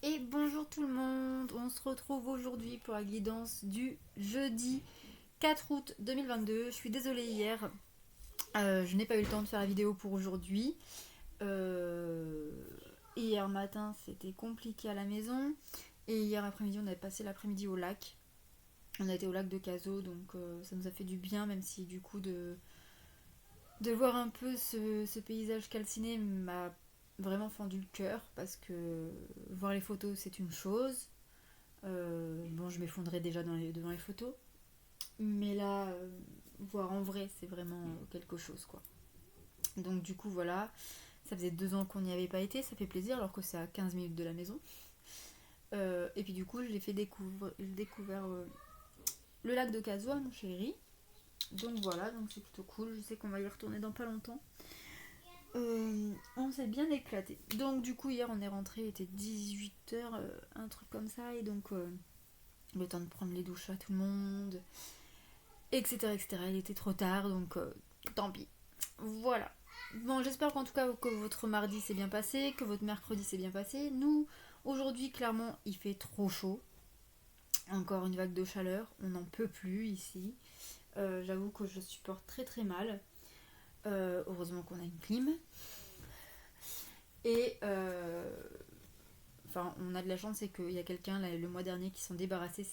Et bonjour tout le monde, on se retrouve aujourd'hui pour la guidance du jeudi 4 août 2022. Je suis désolée hier, je n'ai pas eu le temps de faire la vidéo pour aujourd'hui. Euh, Hier matin c'était compliqué à la maison et hier après-midi on avait passé l'après-midi au lac. On a été au lac de Cazaux donc ça nous a fait du bien même si du coup de voir un peu ce paysage calciné m'a vraiment fendu le cœur parce que voir les photos c'est une chose. Bon, je m'effondrais déjà devant les photos. Mais là, voir en vrai, c'est vraiment quelque chose, quoi. Donc, du coup, voilà. Ça faisait 2 ans qu'on n'y avait pas été. Ça fait plaisir, alors que c'est à 15 minutes de la maison. Et puis, du coup, je l'ai fait découvert le lac de Cazoa, mon chéri. Donc, voilà. Donc, c'est plutôt cool. Je sais qu'on va y retourner dans pas longtemps. On s'est bien éclaté. Donc, du coup, hier, on est rentré. Il était 18h, un truc comme ça. Et donc, le temps de prendre les douches à tout le monde, etc. etc. Il était trop tard, donc tant pis. Voilà. Bon, j'espère qu'en tout cas que votre mardi s'est bien passé, que votre mercredi s'est bien passé. Nous, aujourd'hui, clairement, il fait trop chaud. Encore une vague de chaleur, on n'en peut plus ici. J'avoue que je supporte très très mal. Heureusement qu'on a une clim. Et enfin, on a de la chance, c'est qu'il y a quelqu'un le mois dernier qui s'en débarrassait.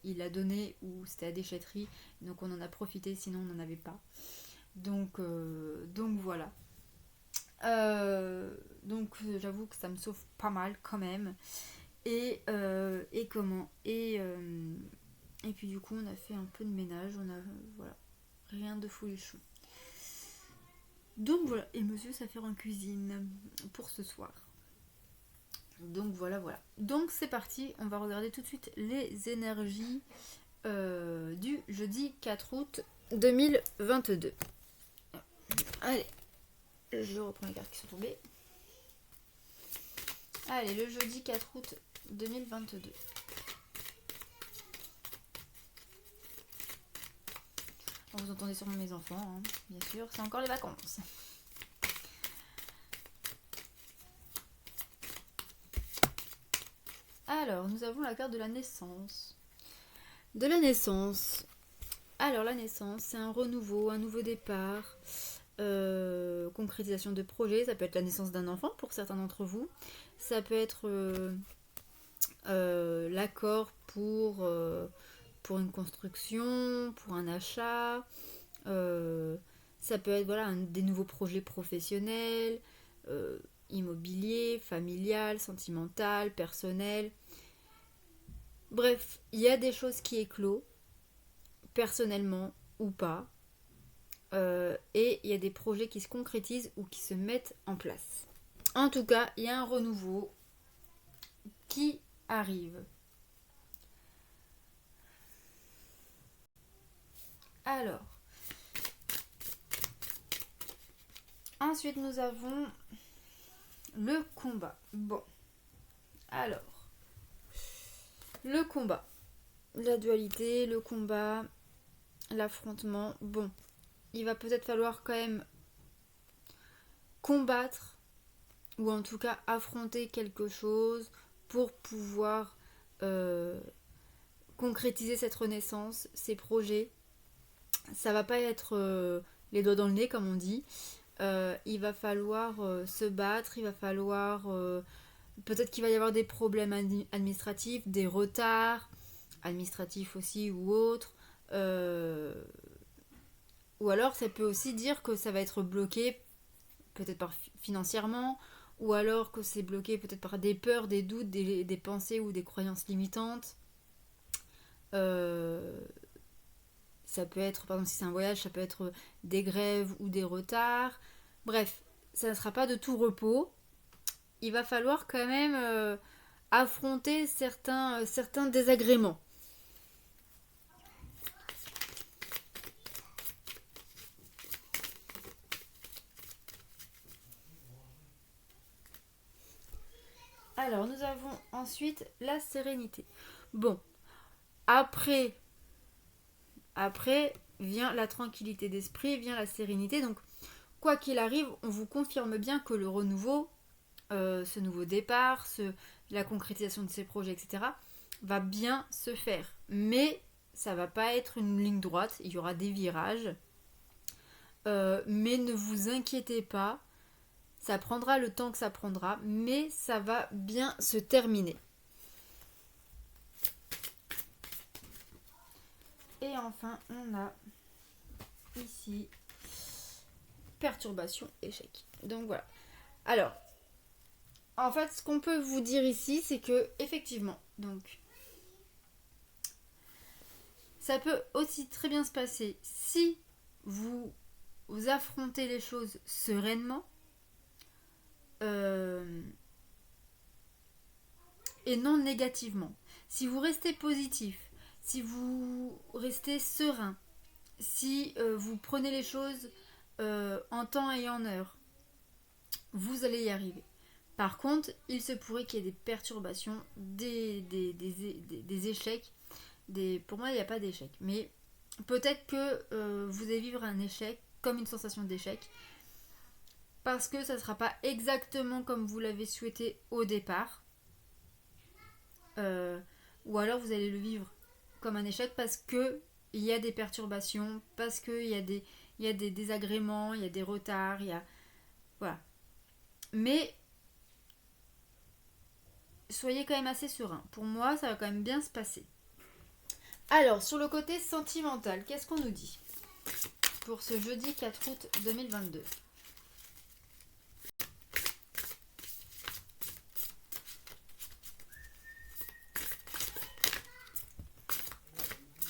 Il l'a donné ou c'était à déchetterie. Donc on en a profité, sinon on n'en avait pas. Donc voilà. J'avoue que ça me sauve pas mal quand même. Et comment et puis du coup on a fait un peu de ménage. On a voilà, rien de folichon. Donc voilà, et monsieur ça fait en cuisine pour ce soir. Donc voilà voilà. Donc c'est parti, on va regarder tout de suite les énergies du jeudi 4 août 2022. Allez, je reprends les cartes qui sont tombées. Allez, le jeudi 4 août 2022. Alors, vous entendez sûrement mes enfants, hein, bien sûr, c'est encore les vacances. Alors, nous avons la carte de la naissance. De la naissance. Alors, la naissance, c'est un renouveau, un nouveau départ, concrétisation de projets. Ça peut être la naissance d'un enfant pour certains d'entre vous. Ça peut être l'accord pour une construction, pour un achat. Ça peut être voilà, des nouveaux projets professionnels, euh, immobilier, familial, sentimental, personnel. Bref, il y a des choses qui éclosent, personnellement ou pas. Et il y a des projets qui se concrétisent ou qui se mettent en place. En tout cas, il y a un renouveau qui arrive. Alors, ensuite nous avons le combat. Bon, alors, le combat. La dualité, le combat, l'affrontement. Bon, il va peut-être falloir quand même combattre ou en tout cas affronter quelque chose pour pouvoir concrétiser cette renaissance, ces projets. Ça va pas être les doigts dans le nez comme on dit. Il va falloir se battre, il va falloir peut-être qu'il va y avoir des problèmes administratifs, des retards administratifs aussi ou autres. Ou alors ça peut aussi dire que ça va être bloqué peut-être financièrement, ou alors que c'est bloqué peut-être par des peurs, des doutes, des pensées ou des croyances limitantes. Euh, Ça peut être, par exemple, si c'est un voyage, ça peut être des grèves ou des retards. Bref, ça ne sera pas de tout repos. Il va falloir quand même affronter certains désagréments. Alors, nous avons ensuite la sérénité. Bon, après, après vient la tranquillité d'esprit, vient la sérénité. Donc, quoi qu'il arrive, on vous confirme bien que le renouveau, ce nouveau départ, la concrétisation de ses projets, etc., va bien se faire. Mais ça va pas être une ligne droite, il y aura des virages. Mais ne vous inquiétez pas, ça prendra le temps que ça prendra, mais ça va bien se terminer. Et enfin, on a ici perturbation, échec. Donc voilà. Alors, en fait, ce qu'on peut vous dire ici, c'est que effectivement, donc ça peut aussi très bien se passer si vous affrontez les choses sereinement et non négativement. Si vous restez positif, si vous restez serein, si vous prenez les choses en temps et en heure, vous allez y arriver. Par contre, il se pourrait qu'il y ait des perturbations, des échecs. Pour moi, il n'y a pas d'échec. Mais peut-être que vous allez vivre un échec comme une sensation d'échec. Parce que ça ne sera pas exactement comme vous l'avez souhaité au départ. Ou alors vous allez le vivre comme un échec parce que il y a des perturbations, parce qu'il y a des désagréments, il y a des retards, il y a... Voilà. Mais soyez quand même assez serein. Pour moi, ça va quand même bien se passer. Alors, sur le côté sentimental, qu'est-ce qu'on nous dit pour ce jeudi 4 août 2022 ?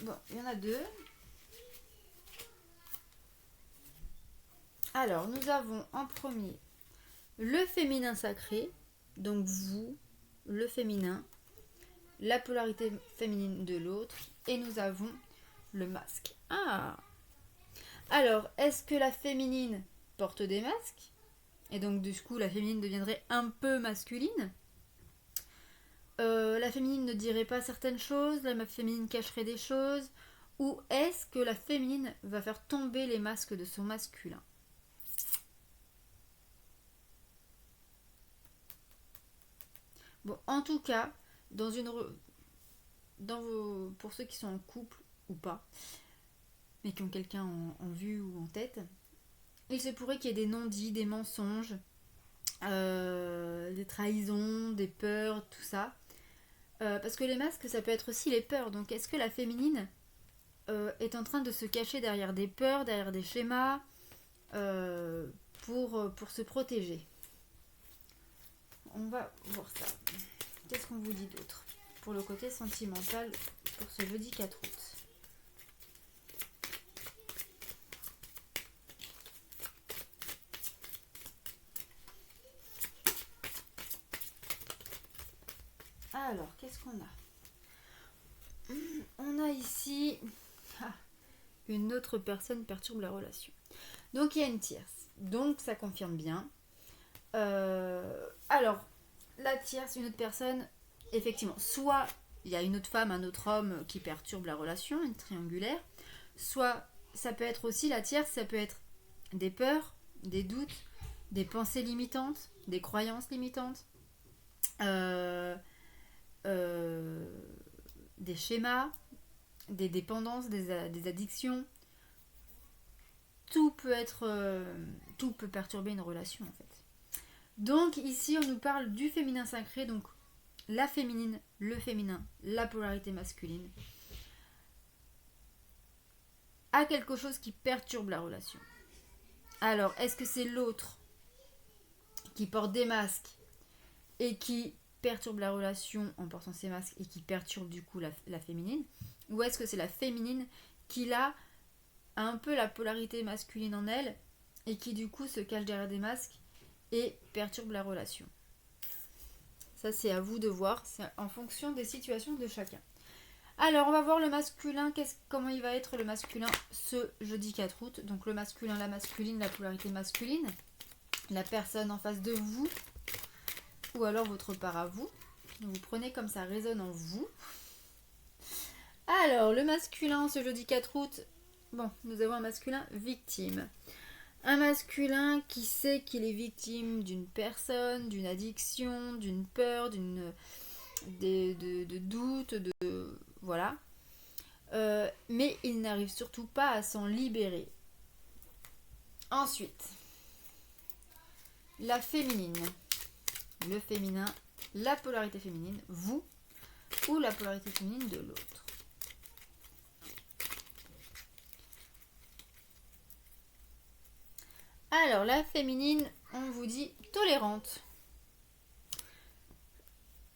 Bon, il y en a deux. Alors, nous avons en premier le féminin sacré, donc vous, le féminin, la polarité féminine de l'autre, et nous avons le masque. Ah! Alors, est-ce que la féminine porte des masques? Et donc, du coup, la féminine deviendrait un peu masculine? La féminine ne dirait pas certaines choses, la féminine cacherait des choses? Ou est-ce que la féminine va faire tomber les masques de son masculin? Bon, en tout cas, pour ceux qui sont en couple ou pas, mais qui ont quelqu'un en vue ou en tête, il se pourrait qu'il y ait des non-dits, des mensonges, des trahisons, des peurs, tout ça. Parce que les masques, ça peut être aussi les peurs. Donc est-ce que la féminine est en train de se cacher derrière des peurs, derrière des schémas, pour se protéger? On va voir ça. Qu'est-ce qu'on vous dit d'autre pour le côté sentimental pour ce jeudi 4 août? Alors, qu'est-ce qu'on a? On a ici... une autre personne perturbe la relation. Donc, il y a une tierce. Donc, ça confirme bien. Alors, la tierce, une autre personne, effectivement, soit il y a une autre femme, un autre homme qui perturbe la relation, une triangulaire, soit ça peut être aussi la tierce, ça peut être des peurs, des doutes, des pensées limitantes, des croyances limitantes, des schémas, des dépendances, des addictions. Tout peut perturber une relation en fait. Donc ici on nous parle du féminin sacré, donc la féminine, le féminin, la polarité masculine, a quelque chose qui perturbe la relation. Alors est-ce que c'est l'autre qui porte des masques et qui perturbe la relation en portant ses masques et qui perturbe du coup la féminine, ou est-ce que c'est la féminine qui a un peu la polarité masculine en elle et qui du coup se cache derrière des masques et perturbe la relation? Ça c'est à vous de voir, c'est en fonction des situations de chacun. Alors on va voir le masculin, comment il va être le masculin ce jeudi 4 août. Donc le masculin, la masculine, la polarité masculine, la personne en face de vous, ou alors votre part à vous. Donc vous prenez comme ça résonne en vous. Alors le masculin ce jeudi 4 août, bon, nous avons un masculin victime. Un masculin qui sait qu'il est victime d'une personne, d'une addiction, d'une peur, de doute, voilà. Mais il n'arrive surtout pas à s'en libérer. Ensuite, la féminine, le féminin, la polarité féminine, vous, ou la polarité féminine de l'autre. Alors, la féminine, on vous dit tolérante.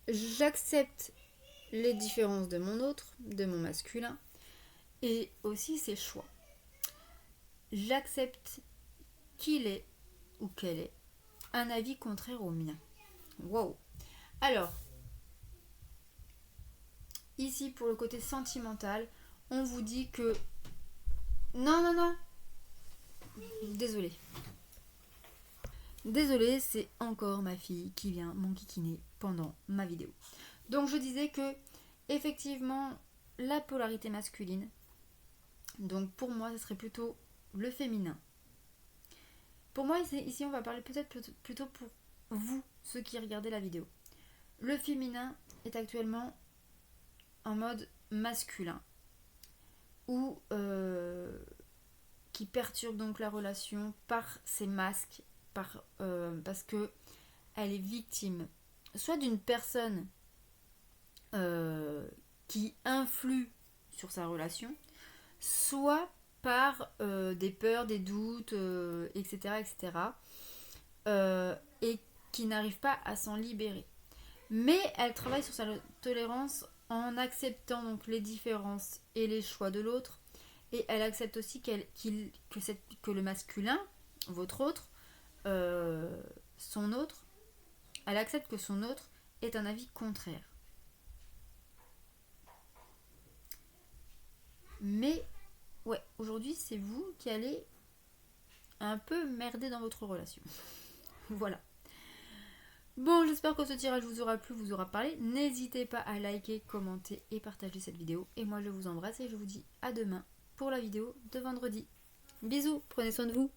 J'accepte les différences de mon autre, de mon masculin, et aussi ses choix. J'accepte qu'il ait ou qu'elle ait un avis contraire au mien. Wow. Alors, ici pour le côté sentimental, on vous dit que non. Désolée. Désolée, c'est encore ma fille qui vient m'enquiquiner pendant ma vidéo. Donc je disais que effectivement la polarité masculine, donc pour moi ce serait plutôt le féminin. Pour moi ici on va parler peut-être plutôt pour vous, ceux qui regardez la vidéo. Le féminin est actuellement en mode masculin ou qui perturbe donc la relation par ses masques, parce que elle est victime soit d'une personne qui influe sur sa relation, soit par des peurs, des doutes, etc. Et qui n'arrive pas à s'en libérer. Mais elle travaille sur sa tolérance en acceptant donc les différences et les choix de l'autre. Et elle accepte aussi que le masculin, votre autre, son autre, elle accepte que son autre ait un avis contraire. Mais, ouais, aujourd'hui, c'est vous qui allez un peu merder dans votre relation. Voilà. Bon, j'espère que ce tirage vous aura plu, vous aura parlé. N'hésitez pas à liker, commenter et partager cette vidéo. Et moi, je vous embrasse et je vous dis à demain pour la vidéo de vendredi. Bisous, prenez soin de vous.